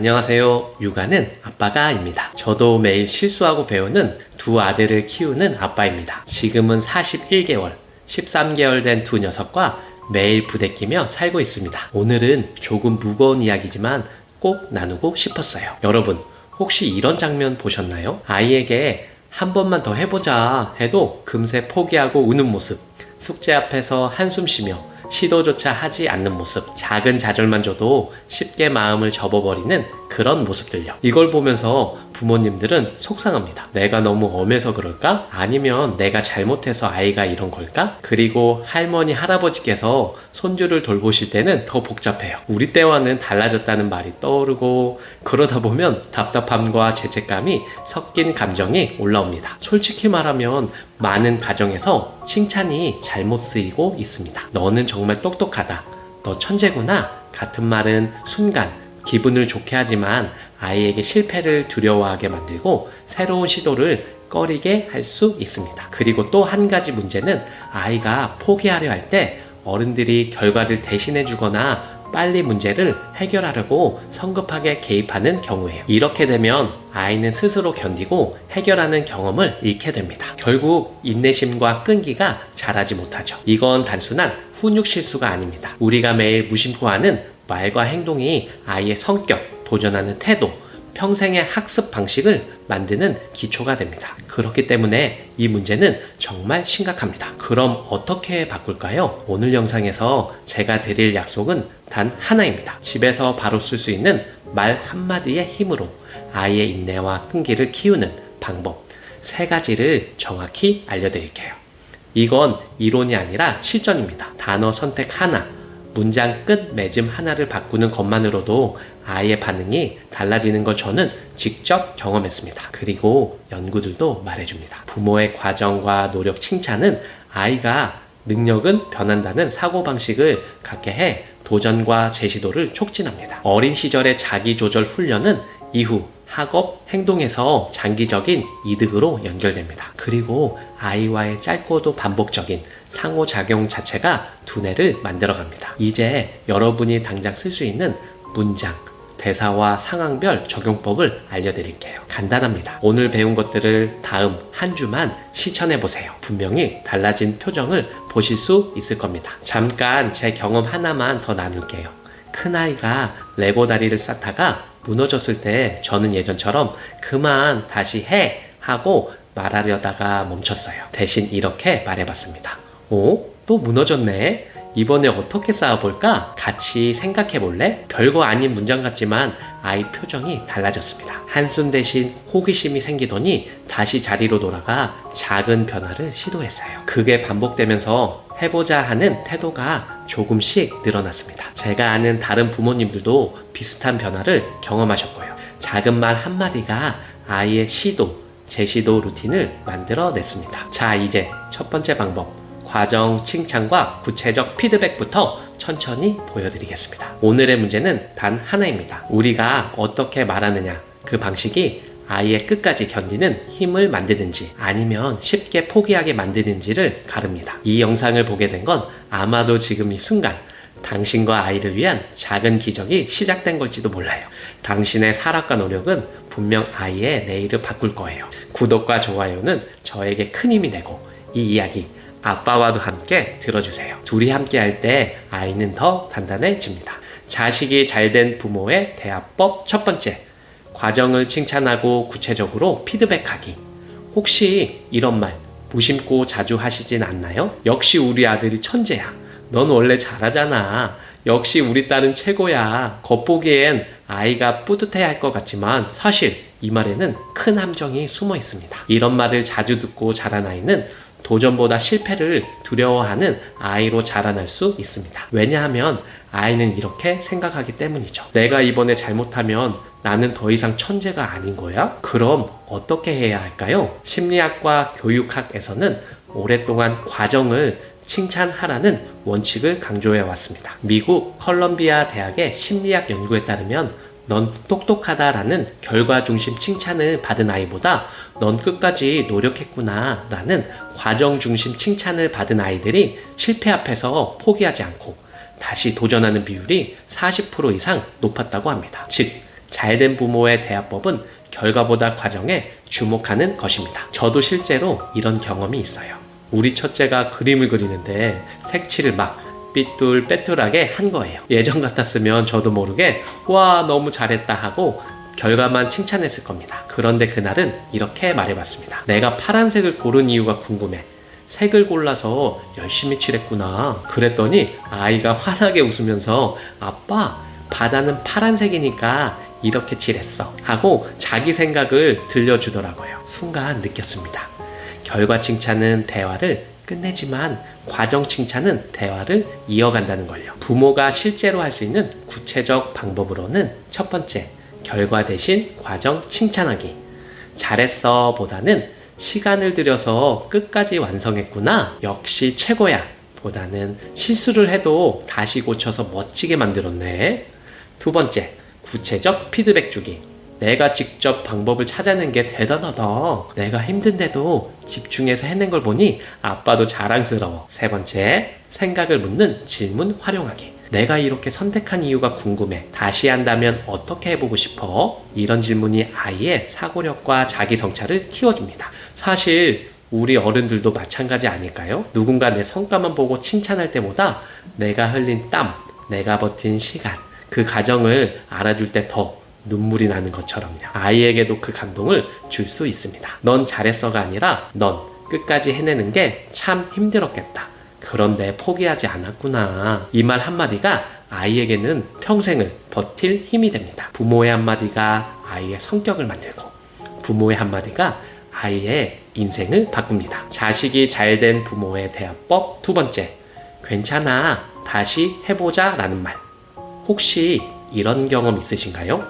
안녕하세요. 육아는 아빠가입니다. 저도 매일 실수하고 배우는 두 아들을 키우는 아빠입니다. 지금은 41개월, 13개월 된 두 녀석과 매일 부대끼며 살고 있습니다. 오늘은 조금 무거운 이야기지만 꼭 나누고 싶었어요. 여러분, 혹시 이런 장면 보셨나요? 아이에게 한 번만 더 해보자 해도 금세 포기하고 우는 모습, 숙제 앞에서 한숨 쉬며 시도조차 하지 않는 모습, 작은 좌절만 줘도 쉽게 마음을 접어버리는 그런 모습들요. 이걸 보면서 부모님들은 속상합니다. 내가 너무 엄해서 그럴까? 아니면 내가 잘못해서 아이가 이런 걸까? 그리고 할머니, 할아버지께서 손주를 돌보실 때는 더 복잡해요. 우리 때와는 달라졌다는 말이 떠오르고 그러다 보면 답답함과 죄책감이 섞인 감정이 올라옵니다. 솔직히 말하면 많은 가정에서 칭찬이 잘못 쓰이고 있습니다. 너는 정말 똑똑하다. 너 천재구나. 같은 말은 순간 기분을 좋게 하지만 아이에게 실패를 두려워하게 만들고 새로운 시도를 꺼리게 할 수 있습니다. 그리고 또 한 가지 문제는 아이가 포기하려 할 때 어른들이 결과를 대신해 주거나 빨리 문제를 해결하려고 성급하게 개입하는 경우예요. 이렇게 되면 아이는 스스로 견디고 해결하는 경험을 잃게 됩니다. 결국 인내심과 끈기가 자라지 못하죠. 이건 단순한 훈육 실수가 아닙니다. 우리가 매일 무심코 하는 말과 행동이 아이의 성격, 도전하는 태도, 평생의 학습 방식을 만드는 기초가 됩니다. 그렇기 때문에 이 문제는 정말 심각합니다. 그럼 어떻게 바꿀까요? 오늘 영상에서 제가 드릴 약속은 단 하나입니다. 집에서 바로 쓸 수 있는 말 한마디의 힘으로 아이의 인내와 끈기를 키우는 방법 3가지를 정확히 알려드릴게요. 이건 이론이 아니라 실전입니다. 단어 선택 하나, 문장 끝 맺음 하나를 바꾸는 것만으로도 아이의 반응이 달라지는 걸 저는 직접 경험했습니다. 그리고 연구들도 말해줍니다. 부모의 과정과 노력 칭찬은 아이가 능력은 변한다는 사고방식을 갖게 해 도전과 재시도를 촉진합니다. 어린 시절의 자기조절 훈련은 이후 학업, 행동에서 장기적인 이득으로 연결됩니다. 그리고 아이와의 짧고도 반복적인 상호작용 자체가 두뇌를 만들어갑니다. 이제 여러분이 당장 쓸 수 있는 문장, 대사와 상황별 적용법을 알려드릴게요. 간단합니다. 오늘 배운 것들을 다음 한 주만 실천해보세요. 분명히 달라진 표정을 보실 수 있을 겁니다. 잠깐 제 경험 하나만 더 나눌게요. 큰아이가 레고 다리를 쌓다가 무너졌을 때 저는 예전처럼 그만 다시 해 하고 말하려다가 멈췄어요. 대신 이렇게 말해봤습니다. 오? 또 무너졌네? 이번에 어떻게 쌓아볼까? 같이 생각해볼래? 별거 아닌 문장 같지만 아이 표정이 달라졌습니다. 한숨 대신 호기심이 생기더니 다시 자리로 돌아가 작은 변화를 시도했어요. 그게 반복되면서 해보자 하는 태도가 조금씩 늘어났습니다. 제가 아는 다른 부모님들도 비슷한 변화를 경험하셨고요. 작은 말 한마디가 아이의 시도, 재시도 루틴을 만들어냈습니다. 자, 이제 첫 번째 방법. 과정 칭찬과 구체적 피드백부터 천천히 보여드리겠습니다. 오늘의 문제는 단 하나입니다. 우리가 어떻게 말하느냐, 그 방식이 아이의 끝까지 견디는 힘을 만드는지 아니면 쉽게 포기하게 만드는지를 가릅니다. 이 영상을 보게 된 건 아마도 지금 이 순간 당신과 아이를 위한 작은 기적이 시작된 걸지도 몰라요. 당신의 사랑과 노력은 분명 아이의 내일을 바꿀 거예요. 구독과 좋아요는 저에게 큰 힘이 되고 이 이야기 아빠와도 함께 들어주세요. 둘이 함께 할 때 아이는 더 단단해집니다. 자식이 잘된 부모의 대화법 첫 번째, 과정을 칭찬하고 구체적으로 피드백하기. 혹시 이런 말 무심코 자주 하시진 않나요? 역시 우리 아들이 천재야. 넌 원래 잘하잖아. 역시 우리 딸은 최고야. 겉보기엔 아이가 뿌듯해야 할 것 같지만 사실 이 말에는 큰 함정이 숨어 있습니다. 이런 말을 자주 듣고 자란 아이는 도전보다 실패를 두려워하는 아이로 자라날 수 있습니다. 왜냐하면 아이는 이렇게 생각하기 때문이죠. 내가 이번에 잘못하면 나는 더 이상 천재가 아닌 거야? 그럼 어떻게 해야 할까요? 심리학과 교육학에서는 오랫동안 과정을 칭찬하라는 원칙을 강조해 왔습니다. 미국 컬럼비아 대학의 심리학 연구에 따르면 넌 똑똑하다라는 결과 중심 칭찬을 받은 아이보다 넌 끝까지 노력했구나 라는 과정 중심 칭찬을 받은 아이들이 실패 앞에서 포기하지 않고 다시 도전하는 비율이 40% 이상 높았다고 합니다. 즉 잘된 부모의 대화법은 결과보다 과정에 주목하는 것입니다. 저도 실제로 이런 경험이 있어요. 우리 첫째가 그림을 그리는데 색칠을 막 삐뚤빼뚤하게 한 거예요. 예전 같았으면 저도 모르게 와 너무 잘했다 하고 결과만 칭찬했을 겁니다. 그런데 그날은 이렇게 말해봤습니다. 내가 파란색을 고른 이유가 궁금해. 색을 골라서 열심히 칠했구나. 그랬더니 아이가 환하게 웃으면서 아빠 바다는 파란색이니까 이렇게 칠했어 하고 자기 생각을 들려주더라고요. 순간 느꼈습니다. 결과 칭찬은 대화를 끝내지만 과정 칭찬은 대화를 이어간다는 걸요. 부모가 실제로 할 수 있는 구체적 방법으로는 첫 번째, 결과 대신 과정 칭찬하기. 잘했어 보다는 시간을 들여서 끝까지 완성했구나. 역시 최고야 보다는 실수를 해도 다시 고쳐서 멋지게 만들었네. 두 번째, 구체적 피드백 주기. 내가 직접 방법을 찾아낸 게 대단하다. 내가 힘든데도 집중해서 해낸 걸 보니 아빠도 자랑스러워. 세 번째, 생각을 묻는 질문 활용하기. 내가 이렇게 선택한 이유가 궁금해. 다시 한다면 어떻게 해보고 싶어? 이런 질문이 아이의 사고력과 자기 성찰을 키워줍니다. 사실 우리 어른들도 마찬가지 아닐까요? 누군가 내 성과만 보고 칭찬할 때보다 내가 흘린 땀, 내가 버틴 시간, 그 과정을 알아줄 때 더 눈물이 나는 것처럼요. 아이에게도 그 감동을 줄 수 있습니다. 넌 잘했어가 아니라 넌 끝까지 해내는 게 참 힘들었겠다. 그런데 포기하지 않았구나. 이 말 한마디가 아이에게는 평생을 버틸 힘이 됩니다. 부모의 한마디가 아이의 성격을 만들고 부모의 한마디가 아이의 인생을 바꿉니다. 자식이 잘된 부모의 대화법 두 번째, 괜찮아 다시 해보자 라는 말. 혹시 이런 경험 있으신가요?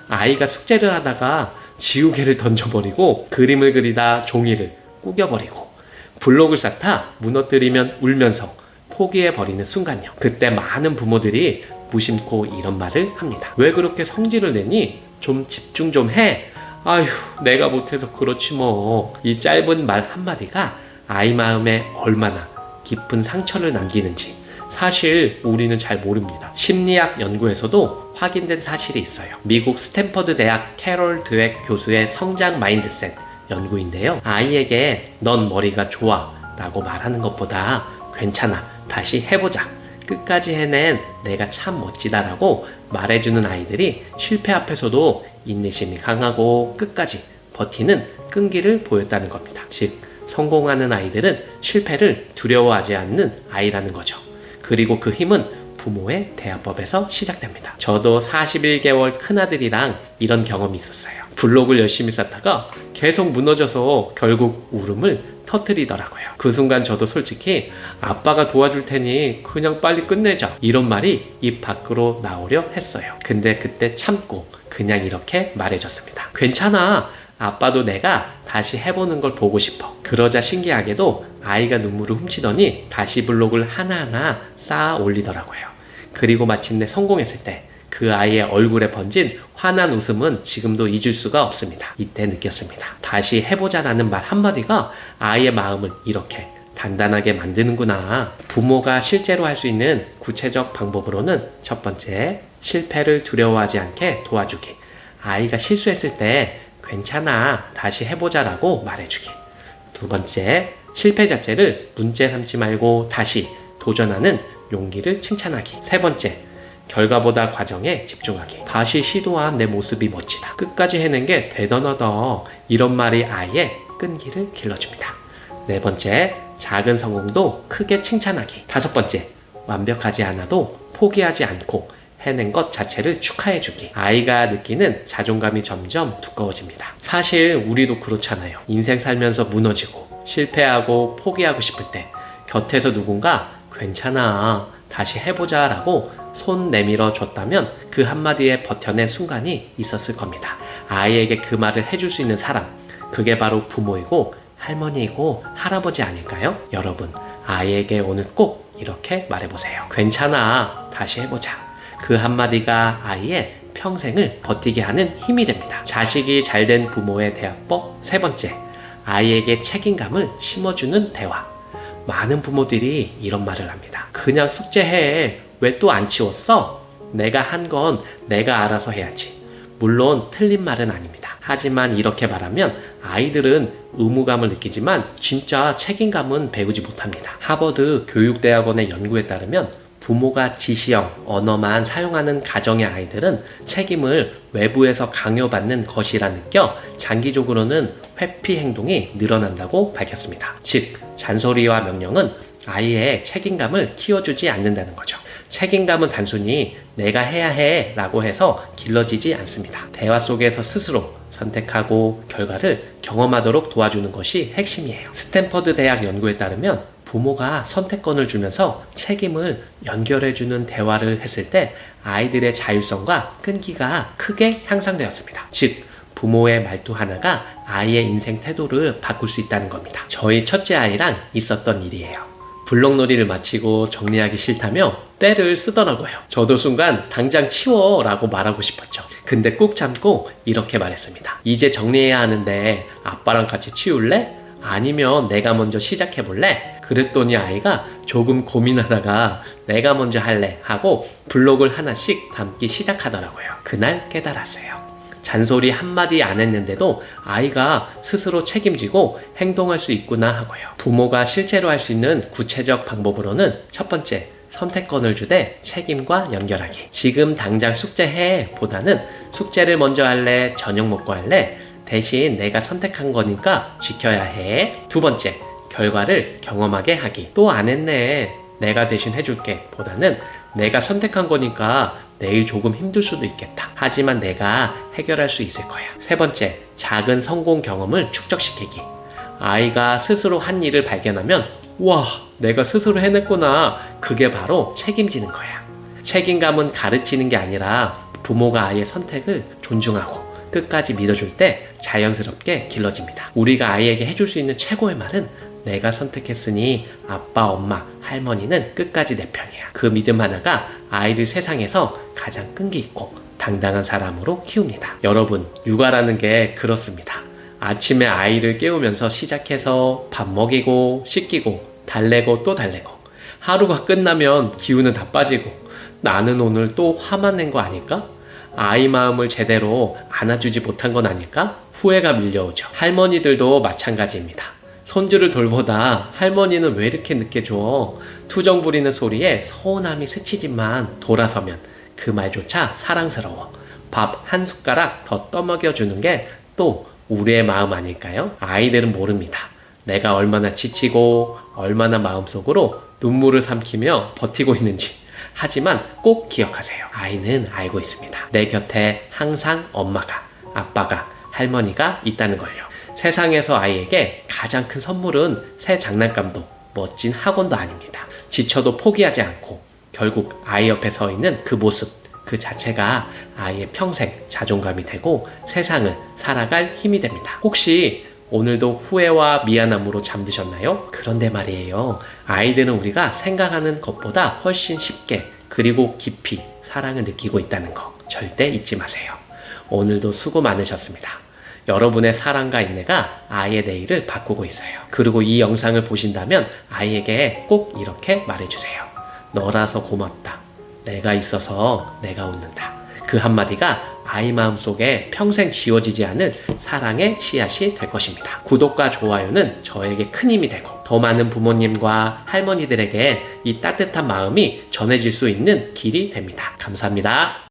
아이가 숙제를 하다가 지우개를 던져버리고 그림을 그리다 종이를 구겨버리고 블록을 쌓다 무너뜨리면 울면서 포기해버리는 순간요. 그때 많은 부모들이 무심코 이런 말을 합니다. 왜 그렇게 성질을 내니? 좀 집중 좀 해. 아휴 내가 못해서 그렇지 뭐. 이 짧은 말 한마디가 아이 마음에 얼마나 깊은 상처를 남기는지 사실 우리는 잘 모릅니다. 심리학 연구에서도 확인된 사실이 있어요. 미국 스탠퍼드 대학 캐롤 드웩 교수의 성장 마인드셋 연구인데요. 아이에게 넌 머리가 좋아 라고 말하는 것보다 괜찮아 다시 해보자, 끝까지 해낸 내가 참 멋지다 라고 말해주는 아이들이 실패 앞에서도 인내심이 강하고 끝까지 버티는 끈기를 보였다는 겁니다. 즉 성공하는 아이들은 실패를 두려워하지 않는 아이라는 거죠. 그리고 그 힘은 부모의 대화법에서 시작됩니다. 저도 41개월 큰아들이랑 이런 경험이 있었어요. 블록을 열심히 쌓다가 계속 무너져서 결국 울음을 터뜨리더라고요. 그 순간 저도 솔직히 아빠가 도와줄 테니 그냥 빨리 끝내자 이런 말이 입 밖으로 나오려 했어요. 근데 그때 참고 그냥 이렇게 말해줬습니다. 괜찮아. 아빠도 내가 다시 해보는 걸 보고 싶어. 그러자 신기하게도 아이가 눈물을 훔치더니 다시 블록을 하나하나 쌓아 올리더라고요. 그리고 마침내 성공했을 때 그 아이의 얼굴에 번진 환한 웃음은 지금도 잊을 수가 없습니다. 이때 느꼈습니다. 다시 해보자라는 말 한마디가 아이의 마음을 이렇게 단단하게 만드는구나. 부모가 실제로 할 수 있는 구체적 방법으로는 첫 번째, 실패를 두려워하지 않게 도와주기. 아이가 실수했을 때 괜찮아 다시 해보자라고 말해주기. 두 번째, 실패 자체를 문제 삼지 말고 다시 도전하는 용기를 칭찬하기. 세 번째, 결과보다 과정에 집중하기. 다시 시도한 내 모습이 멋지다. 끝까지 해낸 게 대단하다. 이런 말이 아이의 끈기를 길러줍니다. 네 번째, 작은 성공도 크게 칭찬하기. 다섯 번째, 완벽하지 않아도 포기하지 않고 해낸 것 자체를 축하해주기. 아이가 느끼는 자존감이 점점 두꺼워집니다. 사실 우리도 그렇잖아요. 인생 살면서 무너지고 실패하고 포기하고 싶을 때 곁에서 누군가 괜찮아 다시 해보자 라고 손 내밀어 줬다면 그 한마디에 버텨낸 순간이 있었을 겁니다. 아이에게 그 말을 해줄 수 있는 사람, 그게 바로 부모이고 할머니이고 할아버지 아닐까요? 여러분, 아이에게 오늘 꼭 이렇게 말해보세요. 괜찮아 다시 해보자. 그 한마디가 아이의 평생을 버티게 하는 힘이 됩니다. 자식이 잘된 부모의 대화법 세 번째, 아이에게 책임감을 심어주는 대화. 많은 부모들이 이런 말을 합니다. 그냥 숙제해. 왜 또 안 치웠어? 내가 한 건 내가 알아서 해야지. 물론 틀린 말은 아닙니다. 하지만 이렇게 말하면 아이들은 의무감을 느끼지만 진짜 책임감은 배우지 못합니다. 하버드 교육대학원의 연구에 따르면 부모가 지시형 언어만 사용하는 가정의 아이들은 책임을 외부에서 강요받는 것이라 느껴 장기적으로는 회피 행동이 늘어난다고 밝혔습니다. 즉, 잔소리와 명령은 아이의 책임감을 키워주지 않는다는 거죠. 책임감은 단순히 내가 해야 해 라고 해서 길러지지 않습니다. 대화 속에서 스스로 선택하고 결과를 경험하도록 도와주는 것이 핵심이에요. 스탠퍼드 대학 연구에 따르면 부모가 선택권을 주면서 책임을 연결해주는 대화를 했을 때 아이들의 자율성과 끈기가 크게 향상되었습니다. 즉, 부모의 말투 하나가 아이의 인생 태도를 바꿀 수 있다는 겁니다. 저희 첫째 아이랑 있었던 일이에요. 블록놀이를 마치고 정리하기 싫다며 때를 쓰더라고요. 저도 순간 당장 치워 라고 말하고 싶었죠. 근데 꾹 참고 이렇게 말했습니다. 이제 정리해야 하는데 아빠랑 같이 치울래? 아니면 내가 먼저 시작해볼래? 그랬더니 아이가 조금 고민하다가 내가 먼저 할래 하고 블록을 하나씩 담기 시작하더라고요. 그날 깨달았어요. 잔소리 한마디 안 했는데도 아이가 스스로 책임지고 행동할 수 있구나 하고요. 부모가 실제로 할 수 있는 구체적 방법으로는 첫 번째, 선택권을 주되 책임과 연결하기. 지금 당장 숙제해 보다는 숙제를 먼저 할래? 저녁 먹고 할래? 대신 내가 선택한 거니까 지켜야 해. 두 번째, 결과를 경험하게 하기. 또 안 했네. 내가 대신 해줄게 보다는 내가 선택한 거니까 내일 조금 힘들 수도 있겠다. 하지만 내가 해결할 수 있을 거야. 세 번째, 작은 성공 경험을 축적시키기. 아이가 스스로 한 일을 발견하면 와, 내가 스스로 해냈구나. 그게 바로 책임지는 거야. 책임감은 가르치는 게 아니라 부모가 아이의 선택을 존중하고 끝까지 믿어줄 때 자연스럽게 길러집니다. 우리가 아이에게 해줄 수 있는 최고의 말은 내가 선택했으니 아빠, 엄마, 할머니는 끝까지 내 편이야. 그 믿음 하나가 아이를 세상에서 가장 끈기 있고 당당한 사람으로 키웁니다. 여러분, 육아라는 게 그렇습니다. 아침에 아이를 깨우면서 시작해서 밥 먹이고 씻기고 달래고 또 달래고 하루가 끝나면 기운은 다 빠지고 나는 오늘 또 화만 낸 거 아닐까? 아이 마음을 제대로 안아주지 못한 건 아닐까? 후회가 밀려오죠. 할머니들도 마찬가지입니다. 손주를 돌보다 할머니는 왜 이렇게 늦게 줘? 투정 부리는 소리에 서운함이 스치지만 돌아서면 그 말조차 사랑스러워. 밥 한 숟가락 더 떠먹여주는 게 또 우리의 마음 아닐까요? 아이들은 모릅니다. 내가 얼마나 지치고 얼마나 마음속으로 눈물을 삼키며 버티고 있는지. 하지만 꼭 기억하세요. 아이는 알고 있습니다. 내 곁에 항상 엄마가, 아빠가, 할머니가 있다는 걸요. 세상에서 아이에게 가장 큰 선물은 새 장난감도 멋진 학원도 아닙니다. 지쳐도 포기하지 않고 결국 아이 옆에 서 있는 그 모습 그 자체가 아이의 평생 자존감이 되고 세상을 살아갈 힘이 됩니다. 혹시 오늘도 후회와 미안함으로 잠드셨나요? 그런데 말이에요. 아이들은 우리가 생각하는 것보다 훨씬 쉽게 그리고 깊이 사랑을 느끼고 있다는 거 절대 잊지 마세요. 오늘도 수고 많으셨습니다. 여러분의 사랑과 인내가 아이의 내일을 바꾸고 있어요. 그리고 이 영상을 보신다면 아이에게 꼭 이렇게 말해주세요. 너라서 고맙다. 내가 있어서 내가 웃는다. 그 한마디가 아이 마음속에 평생 지워지지 않을 사랑의 씨앗이 될 것입니다. 구독과 좋아요는 저에게 큰 힘이 되고 더 많은 부모님과 할머니들에게 이 따뜻한 마음이 전해질 수 있는 길이 됩니다. 감사합니다.